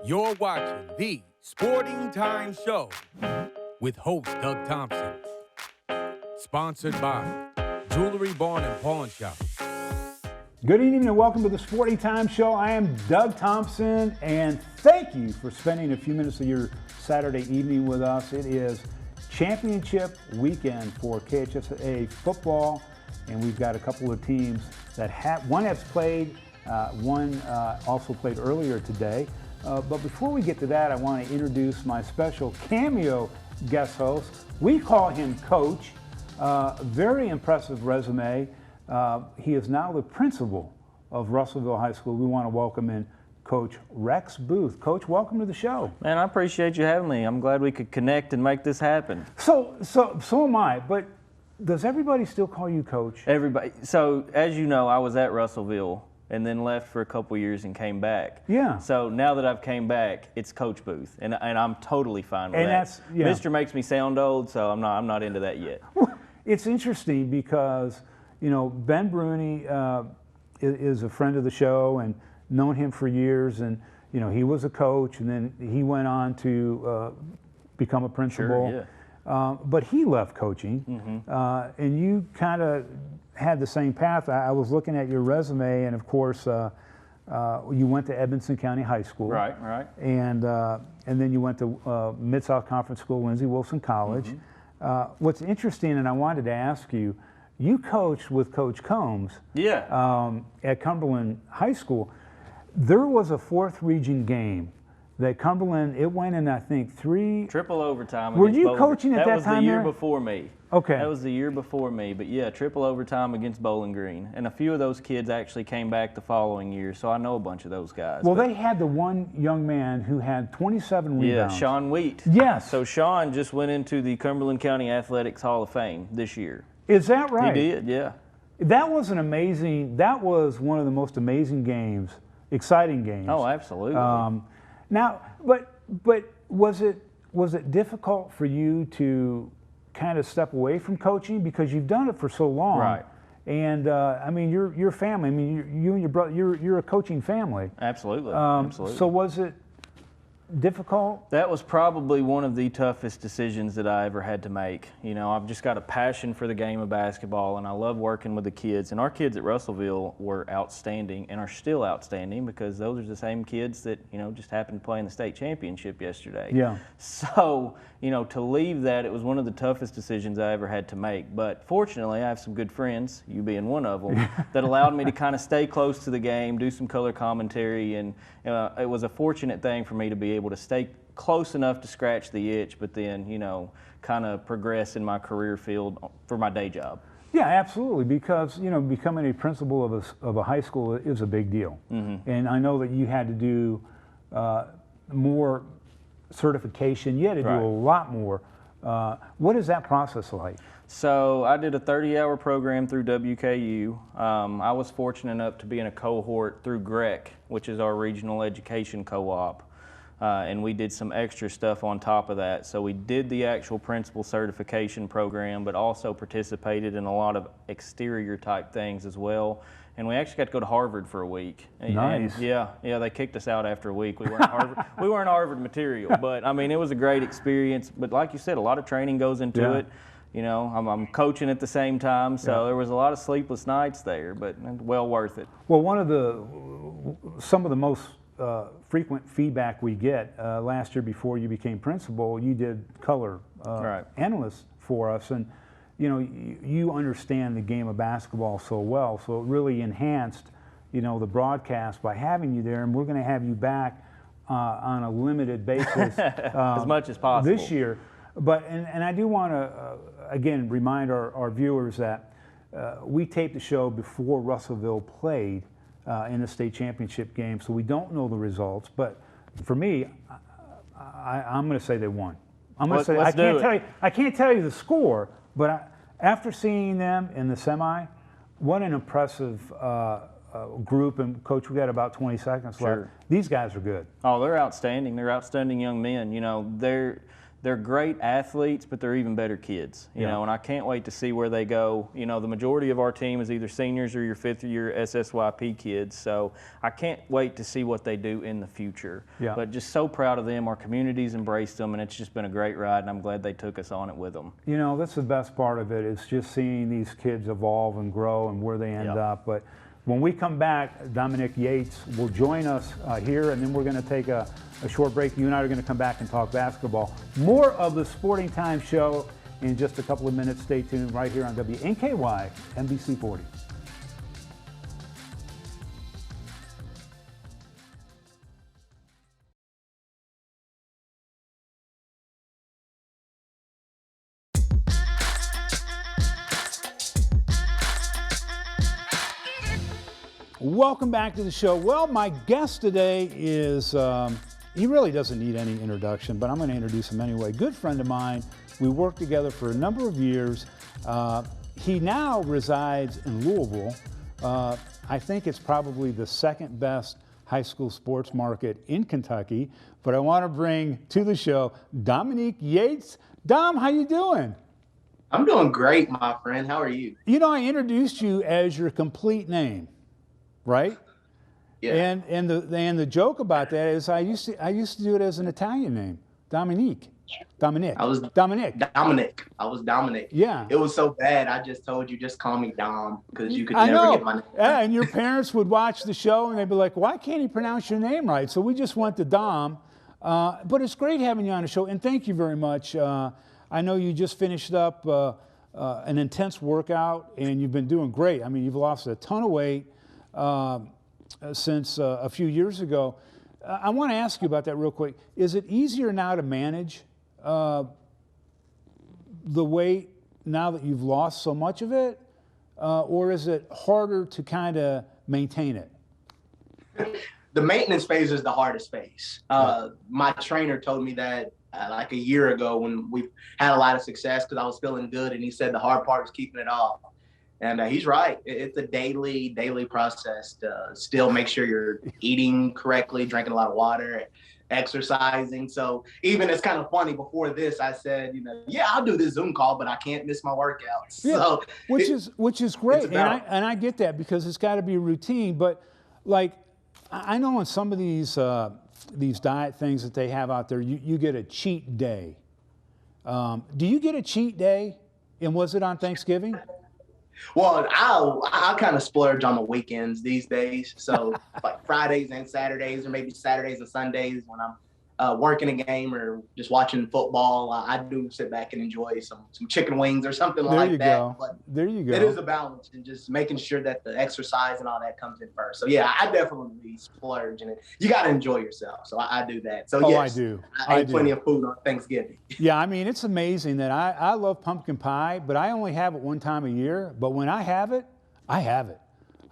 You're watching the Sporting Time Show with host Doug Thompson. Sponsored by Jewelry Barn and Pawn Shop. Good evening and welcome to the Sporting Time Show. I am Doug Thompson, and thank you for spending a few minutes of your Saturday evening with us. It is championship weekend for KHSAA football, and we've got a couple of teams that one has played, one also played earlier today. But before we get to that, I want to introduce my special cameo guest host. We call him Coach. Very impressive resume. He is now the principal of Russellville High School. We want to welcome in Coach Rex Booth. Coach, welcome to the show. Man, I appreciate you having me. I'm glad we could connect and make this happen. So am I, but does everybody still call you Coach? Everybody. So, as you know, I was at Russellville and then left for a couple years and came back. Yeah. So now that I've came back, it's Coach Booth, and I'm totally fine with And that. that's- yeah. Mr. makes me sound old, so I'm not into that yet. It's interesting because, you know, Ben Bruni is a friend of the show and known him for years, and, you know, he was a coach, and then he went on to become a principal. Sure, But he left coaching, and you kind of had the same path. I was looking at your resume, and of course, you went to Edmonson County High School. Right. And then you went to Mid-South Conference School, Lindsey Wilson College. What's interesting, and I wanted to ask you, you coached with Coach Combs at Cumberland High School. There was a fourth region game that Cumberland, it went in, I think, Triple overtime. Were against you Bowling. coaching at that was time the year there? before me. Okay. That was the year before me, but yeah, triple overtime against Bowling Green. And a few of those kids actually came back the following year, so I know a bunch of those guys. Well, But they had the one young man who had 27 yeah, rebounds. Sean Wheat. Yes. So Sean just went into the Cumberland County Athletics Hall of Fame this year. Is that right? He did, yeah. That was that was one of the most amazing games, exciting games. Oh, absolutely. Now, but was it difficult for you to kind of step away from coaching because you've done it for so long? Right. And I mean, your family. I mean, you and your brother. You're a coaching family. Absolutely. Absolutely. So was it difficult? That was probably one of the toughest decisions that I ever had to make. You know, I've just got a passion for the game of basketball, and I love working with the kids. And our kids at Russellville were outstanding and are still outstanding because those are the same kids that, you know, just happened to play in the state championship yesterday. Yeah. So, you know, to leave that, it was one of the toughest decisions I ever had to make. But fortunately, I have some good friends, you being one of them, that allowed me to kind of stay close to the game, do some color commentary, and it was a fortunate thing for me to be able to stay close enough to scratch the itch, but then, you know, kind of progress in my career field for my day job. Yeah, absolutely, because, you know, becoming a principal of a high school is a big deal. And I know that you had to do more certification. You had to do Right. a lot more. What is that process like? So I did a 30-hour program through WKU. I was fortunate enough to be in a cohort through GREC, which is our regional education co-op. And we did some extra stuff on top of that. So we did the actual principal certification program, but also participated in a lot of exterior type things as well. And we actually got to go to Harvard for a week. Nice. And yeah, they kicked us out after a week. We weren't Harvard, we weren't Harvard material, but I mean, it was a great experience. But like you said, a lot of training goes into Yeah. it. You know, I'm coaching at the same time, so there was a lot of sleepless nights there, but well worth it. Well, some of the most frequent feedback we get last year before you became principal, you did color Right. analyst for us, and you know you understand the game of basketball so well, so it really enhanced, you know, the broadcast by having you there, and we're going to have you back on a limited basis As much as possible. this year. But and I do want to again remind our viewers that we taped the show before Russellville played in the state championship game, so we don't know the results. But for me, I'm going to say they won. I'm going to say I can't tell you the score, but after seeing them in the semi, what an impressive group. And Coach, we got about 20 seconds left. Sure. These guys are good. Oh, they're outstanding. They're outstanding young men. You know, they're great athletes, but they're even better kids, you know, and I can't wait to see where they go. You know, the majority of our team is either seniors or your fifth-year SSYP kids, so I can't wait to see what they do in the future. Yeah. But just so proud of them. Our community's embraced them, and it's just been a great ride, and I'm glad they took us on it with them. You know, that's the best part of it, is just seeing these kids evolve and grow and where they end up. But when we come back, Dominic Yates will join us here, and then we're going to take a short break. You and I are going to come back and talk basketball. More of the Sporting Time show in just a couple of minutes. Stay tuned right here on WNKY NBC 40. Welcome back to the show. Well, my guest today is, he really doesn't need any introduction, but I'm going to introduce him anyway. Good friend of mine. We worked together for a number of years. He now resides in Louisville. I think it's probably the second best high school sports market in Kentucky. But I want to bring to the show Dominic Yates. Dom, how you doing? I'm doing great, my friend. How are you? You know, I introduced you as your complete name. Right? Yeah. And the joke about that is I used to do it as an Italian name, Dominic. I was Dominic. I was Dominic. Yeah. It was so bad. I just told you, just call me Dom, because you could never get my name. Yeah, and your parents would watch the show and they'd be like, why can't he pronounce your name right? So we just went to Dom. But it's great having you on the show, and thank you very much. I know you just finished up an intense workout, and you've been doing great. I mean, you've lost a ton of weight since a few years ago. I want to ask you about that real quick. Is it easier now to manage the weight now that you've lost so much of it, or is it harder to kind of maintain it? The maintenance phase is the hardest phase. My trainer told me that like a year ago when we had a lot of success, because I was feeling good, and he said the hard part is keeping it off. And he's right. It's a daily process to still make sure you're eating correctly, drinking a lot of water, exercising. So even it's kind of funny, before this, I said, yeah, I'll do this Zoom call, but I can't miss my workouts. Yeah, so which is great. And I get that, because it's got to be a routine. But like, I know on some of these diet things that they have out there, you get a cheat day. Do you get a cheat day? And was it on Thanksgiving? Well, I'll kind of splurge on the weekends these days. So like Fridays and Saturdays, or maybe Saturdays and Sundays when I'm working a game or just watching football, I do sit back and enjoy some chicken wings or something like that. But there you go. It is a balance, and just making sure that the exercise and all that comes in first. So yeah, I definitely splurge in it. You got to enjoy yourself. So I do that. So yes, I do. I ate plenty of food on Thanksgiving. Yeah, I mean, it's amazing that I love pumpkin pie, but I only have it one time a year. But when I have it, I have it.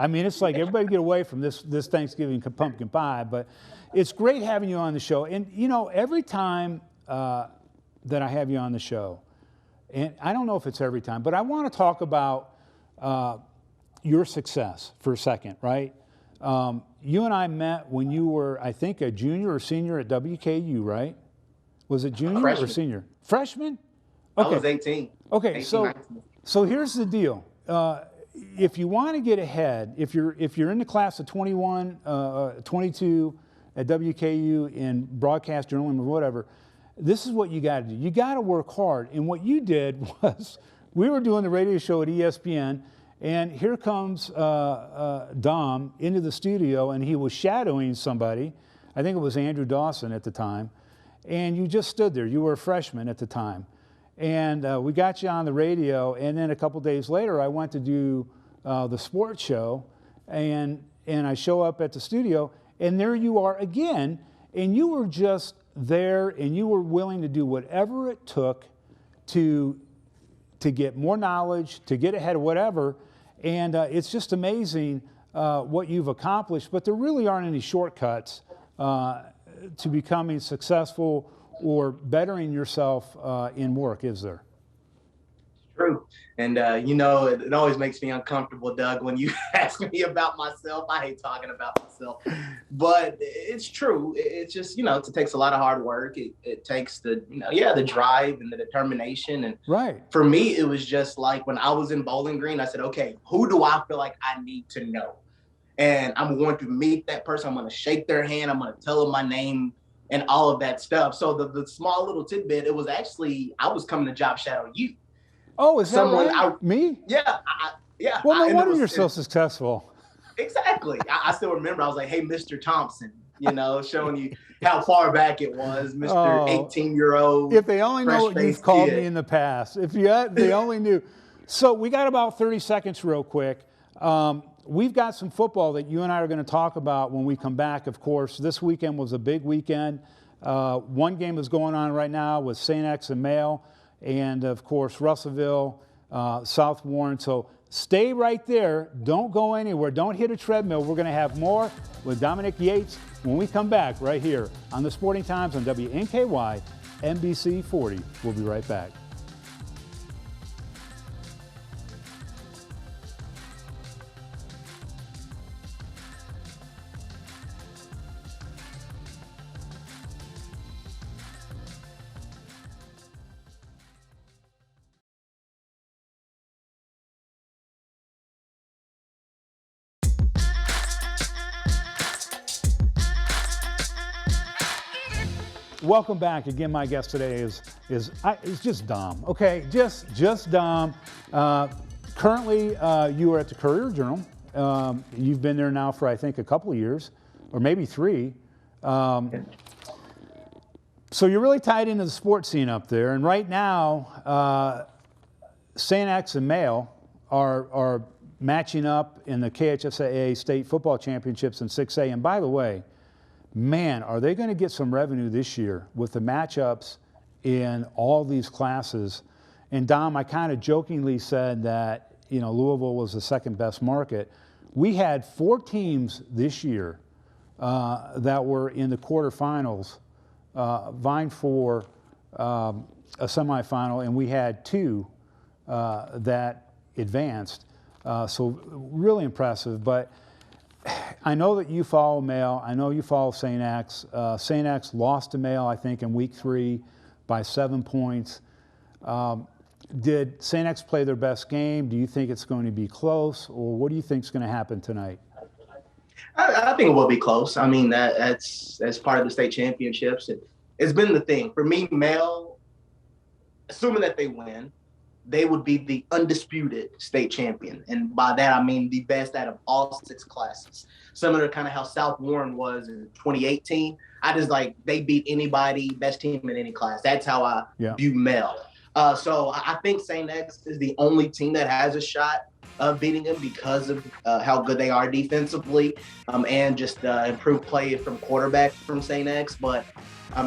I mean, it's like everybody get away from this Thanksgiving pumpkin pie, but it's great having you on the show. And, every time that I have you on the show, and I don't know if it's every time, but I want to talk about your success for a second, right? You and I met when you were, I think, a junior or senior at WKU, right? Was it junior or senior? Freshman? Okay. I was 18. Okay, 18, so here's the deal. If you want to get ahead, if you're in the class of 21, 22 at WKU in broadcast journalism or whatever, this is what you got to do. You got to work hard. And what you did was, we were doing the radio show at ESPN, and here comes Dom into the studio, and he was shadowing somebody. I think it was Andrew Dawson at the time. And you just stood there. You were a freshman at the time. And we got you on the radio, and then a couple days later, I went to do the sports show, and I show up at the studio, and there you are again, and you were just there, and you were willing to do whatever it took to get more knowledge, to get ahead of whatever, and it's just amazing what you've accomplished, but there really aren't any shortcuts to becoming successful or bettering yourself in work, is there? true. And, it always makes me uncomfortable, Doug, when you ask me about myself. I hate talking about myself, but it's true. It's just, it takes a lot of hard work. It takes the drive and the determination. And right. For me, it was just like when I was in Bowling Green, I said, okay, who do I feel like I need to know? And I'm going to meet that person. I'm going to shake their hand. I'm going to tell them my name and all of that stuff. So the small little tidbit, it was actually, I was coming to job shadow you. Oh, is that right? Me? Yeah. Yeah. Well, no wonder you're so successful. Exactly. I still remember, I was like, hey, Mr. Thompson, showing you how far back it was, Mr. 18-year-old. If they only know what you've called me in the past. They only knew. So we got about 30 seconds real quick. We've got some football that you and I are going to talk about when we come back, of course. This weekend was a big weekend. One game is going on right now with St. X and Male, and, of course, Russellville, South Warren. So stay right there. Don't go anywhere. Don't hit a treadmill. We're going to have more with Dominic Yates when we come back right here on the Sporting Times on WNKY, NBC 40. We'll be right back. Welcome back. Again, my guest today is just Dom. Okay, just Dom. Currently, you are at the Courier-Journal. You've been there now for I think a couple of years, or maybe 3. So you're really tied into the sports scene up there. And right now, St. X and Male are matching up in the KHSAA State Football Championships in 6A. And by the way, man, are they going to get some revenue this year with the matchups in all these classes. And Dom, I kind of jokingly said that, Louisville was the second best market. We had 4 teams this year that were in the quarterfinals, vying for a semifinal, and we had 2 that advanced. So really impressive. But I know that you follow Male. I know you follow St. X. St. X lost to Male, I think, in week 3 by 7 points. Did St. X play their best game? Do you think it's going to be close, or what do you think is going to happen tonight? I think it will be close. I mean, that's part of the state championships. It's been the thing. For me, Male, assuming that they win, they would be the undisputed state champion. And by that, I mean the best out of all 6 classes. Similar to kind of how South Warren was in 2018. I just they beat anybody, best team in any class. That's how I view Male. So I think St. X is the only team that has a shot of beating them because of how good they are defensively and just improved play from quarterback from St. X. But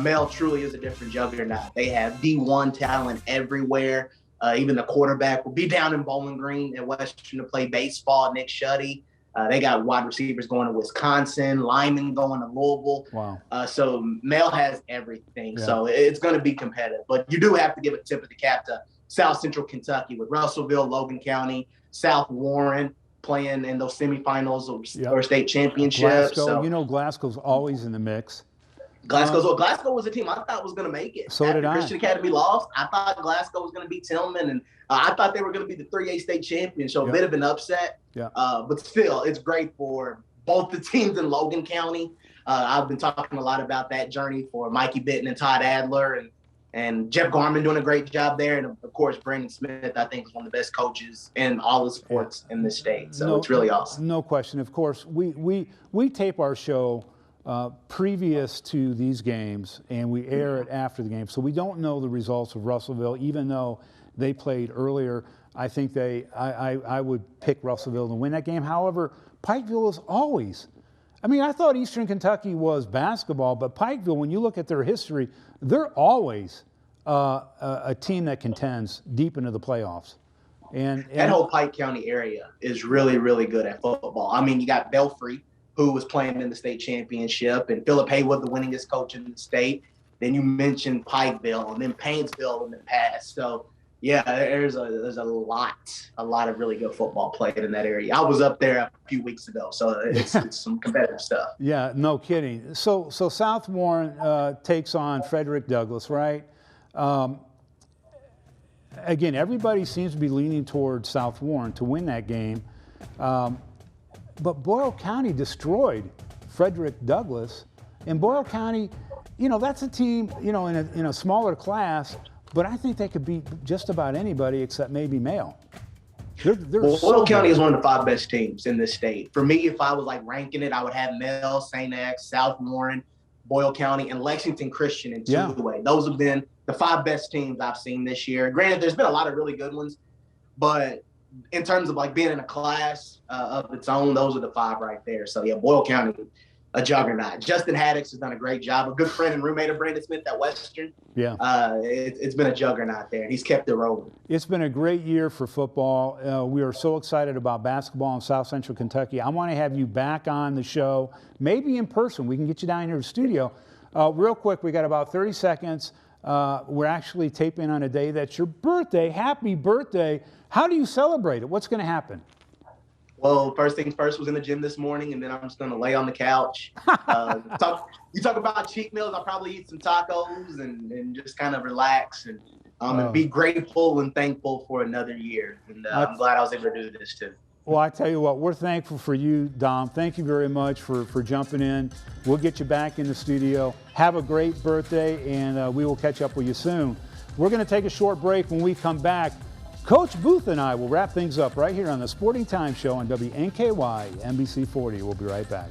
Male truly is a different juggernaut. They have D1 talent everywhere. Even the quarterback will be down in Bowling Green at Western to play baseball, Nick Shuddy. They got wide receivers going to Wisconsin, linemen going to Louisville. Wow. So Male has everything. Yeah. So it's going to be competitive. But you do have to give a tip of the cap to South Central Kentucky with Russellville, Logan County, South Warren playing in those semifinals or state championships. Glasgow, Glasgow's always in the mix. Glasgow was a team I thought was going to make it. So did I. Christian Academy lost. I thought Glasgow was going to beat Tillman, and I thought they were going to be the 3A state champions. So a bit of an upset. Yeah. But still, it's great for both the teams in Logan County. I've been talking a lot about that journey for Mikey Bitton and Todd Adler, and Jeff Garman doing a great job there. And, of course, Brandon Smith, I think, is one of the best coaches in all the sports in this state. So it's really awesome. No question. Of course, we tape our show previous to these games, and we air it after the game. So we don't know the results of Russellville, even though they played earlier. I think I would pick Russellville to win that game. However, Pikeville is always, I thought Eastern Kentucky was basketball, but Pikeville, when you look at their history, they're always a team that contends deep into the playoffs. And that whole Pike County area is really, really good at football. You got Belfry, who was playing in the state championship, and Philip Haywood, the winningest coach in the state. Then you mentioned Pikeville, and then Painesville in the past. So, Yeah, there's a lot of really good football played in that area. I was up there a few weeks ago, so it's some competitive stuff. Yeah, no kidding. So South Warren takes on Frederick Douglass, right? Again, everybody seems to be leaning towards South Warren to win that game. But Boyle County destroyed Frederick Douglass. And Boyle County, that's a team, in a smaller class, but I think they could beat just about anybody except maybe Male. Boyle County is one of the 5 best teams in this state. For me, if I was ranking it, I would have Male, St. X, South Warren, Boyle County, and Lexington Christian in two-way. Those have been the 5 best teams I've seen this year. Granted, there's been a lot of really good ones, but in terms of being in a class of its own, those are the 5 right there. So yeah, Boyle County, a juggernaut. Justin Haddix has done a great job. A good friend and roommate of Brandon Smith at Western. Yeah. It's been a juggernaut there, and he's kept it rolling. It's been a great year for football. We are so excited about basketball in South Central Kentucky. I want to have you back on the show, maybe in person. We can get you down here to the studio. Real quick, we got about 30 seconds. We're actually taping on a day that's your birthday. Happy birthday. How do you celebrate it? What's going to happen? Well, first things first, was in the gym this morning, and then I'm just going to lay on the couch. You talk about cheat meals, I'll probably eat some tacos and just kind of relax and be grateful and thankful for another year. And I'm glad I was able to do this too. Well, I tell you what, we're thankful for you, Dom. Thank you very much for jumping in. We'll get you back in the studio. Have a great birthday, and we will catch up with you soon. We're going to take a short break. When we come back, Coach Booth and I will wrap things up right here on the Sporting Time Show on WNKY NBC 40. We'll be right back.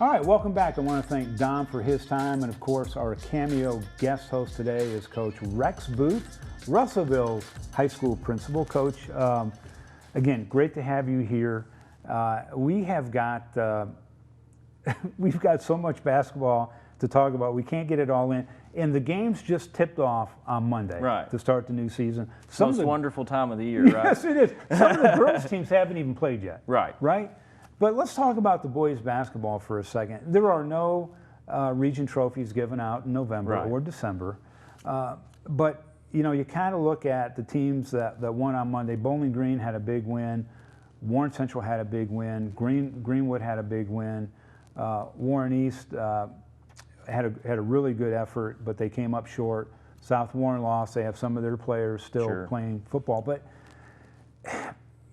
All right, welcome back. I want to thank Dom for his time, and of course, our cameo guest host today is Coach Rex Booth, Russellville's high school principal. Coach, again, great to have you here. We have got we've got so much basketball to talk about. We can't get it all in, and the games just tipped off on Monday to start the new season. Most wonderful time of the year, right? Yes, it is. Some of the girls' teams haven't even played yet. Right. But let's talk about the boys' basketball for a second. There are no region trophies given out in November or December. But, you kind of look at the teams that won on Monday. Bowling Green had a big win. Warren Central had a big win. Greenwood had a big win. Warren East had a really good effort, but they came up short. South Warren lost. They have some of their players still playing football. But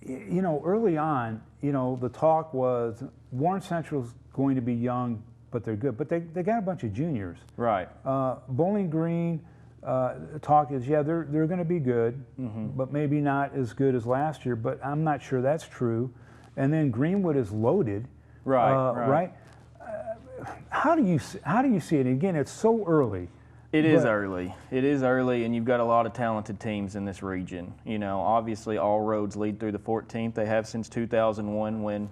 early on, the talk was Warren Central's going to be young, but they're good. But they got a bunch of juniors. Right. Bowling Green, talk is, they're going to be good, but maybe not as good as last year. But I'm not sure that's true. And then Greenwood is loaded. Right. How do you see it? Again, it's so early. It is early. It is early, and you've got a lot of talented teams in this region. Obviously all roads lead through the 14th. They have since 2001 when,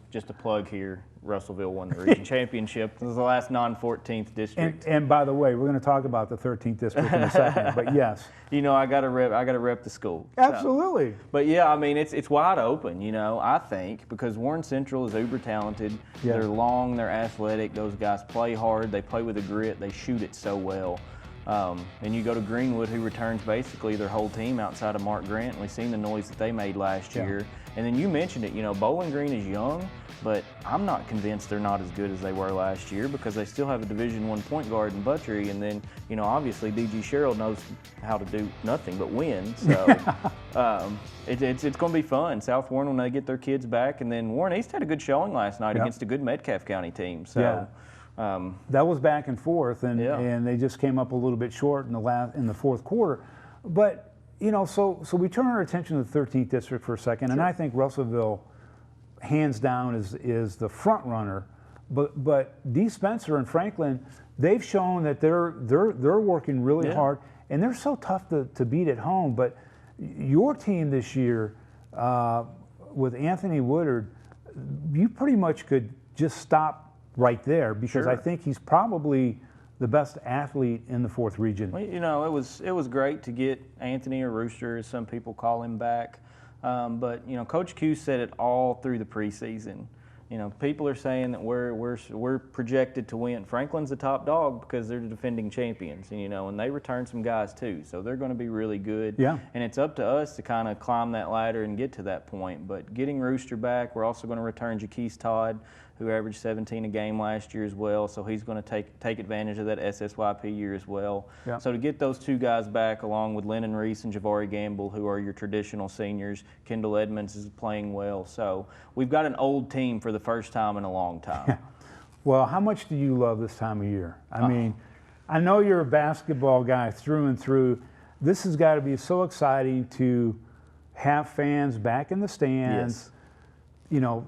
just a plug here, Russellville won the region championship. This is the last non-14th district. And by the way, we're going to talk about the 13th district in a second, but yes. I got to rep the school. Absolutely. So. But yeah, it's wide open, I think, because Warren Central is uber talented. Yeah. They're long, they're athletic. Those guys play hard. They play with a grit. They shoot it so well. And you go to Greenwood, who returns basically their whole team outside of Mark Grant. And we've seen the noise that they made last year. And then you mentioned it, Bowling Green is young, but I'm not convinced they're not as good as they were last year because they still have a Division I point guard in Buttery. And then, obviously D.G. Sherrill knows how to do nothing but win. So it's going to be fun. South Warren, when they get their kids back. And then Warren East had a good showing last night against a good Metcalfe County team. So. That was back and forth, and they just came up a little bit short in the fourth quarter. But so we turn our attention to the 13th district for a second, and I think Russellville, hands down, is the front runner. But Dee Spencer and Franklin, they've shown that they're working really hard, and they're so tough to beat at home. But your team this year, with Anthony Woodard, you pretty much could just stop right there because I Sure. think he's probably the best athlete in the 4th region. Well, it was great to get Anthony, or Rooster, as some people call him, back. But Coach Q said it all through the preseason. People are saying that we're projected to win. Franklin's the top dog because they're the defending champions, and they return some guys too, so they're going to be really good. Yeah. And it's up to us to kind of climb that ladder and get to that point. But getting Rooster back, we're also going to return Jaquise Todd, who averaged 17 a game last year as well, so he's going to take advantage of that SSYP year as well. Yeah. So to get those 2 guys back, along with Lennon Reese and Javari Gamble, who are your traditional seniors, Kendall Edmonds is playing well. So we've got an old team for the first time in a long time. Well, how much do you love this time of year? I mean, I know you're a basketball guy through and through. This has got to be so exciting to have fans back in the stands, Yes.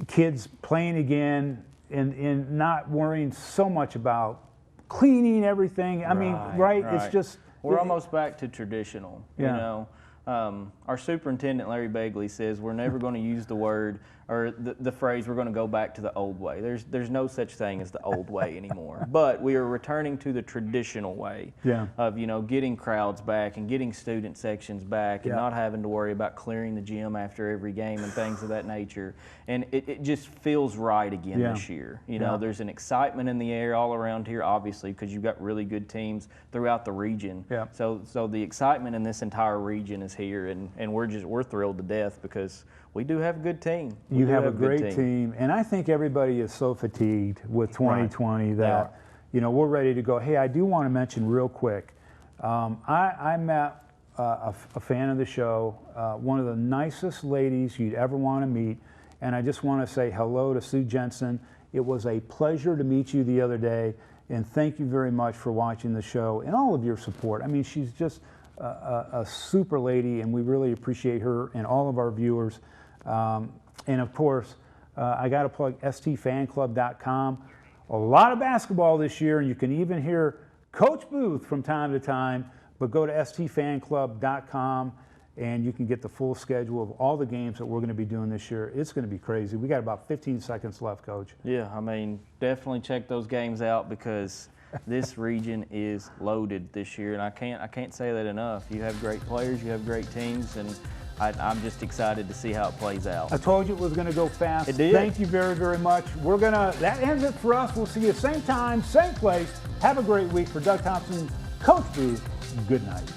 Kids playing again and not worrying so much about cleaning everything. I mean, right? It's just We're almost back to traditional. Yeah. Our superintendent, Larry Begley, says we're never going to use the word or the phrase, we're going to go back to the old way. There's no such thing as the old way anymore. But we are returning to the traditional way of, getting crowds back and getting student sections back and not having to worry about clearing the gym after every game and things of that nature. And it just feels right again this year. There's an excitement in the air all around here, obviously, because you've got really good teams throughout the region. Yeah. So the excitement in this entire region is here, and we're thrilled to death because we do have a good team. You have a great team, and I think everybody is so fatigued with 2020 that we're ready to go. Hey, I do want to mention real quick, I met a fan of the show, one of the nicest ladies you'd ever want to meet, and I just want to say hello to Sue Jensen. It was a pleasure to meet you the other day, and thank you very much for watching the show and all of your support. I mean, she's just a super lady, and we really appreciate her and all of our viewers. And of course, I got to plug stfanclub.com. A lot of basketball this year, and you can even hear Coach Booth from time to time. But go to stfanclub.com, and you can get the full schedule of all the games that we're going to be doing this year. It's going to be crazy. We got about 15 seconds left, Coach. Yeah, I mean, definitely check those games out because this region is loaded this year, and I can't say that enough. You have great players, you have great teams, and I'm just excited to see how it plays out. I told you it was going to go fast. It did. Thank you very, very much. That ends it for us. We'll see you same time, same place. Have a great week. For Doug Thompson, Coach Booth, good night.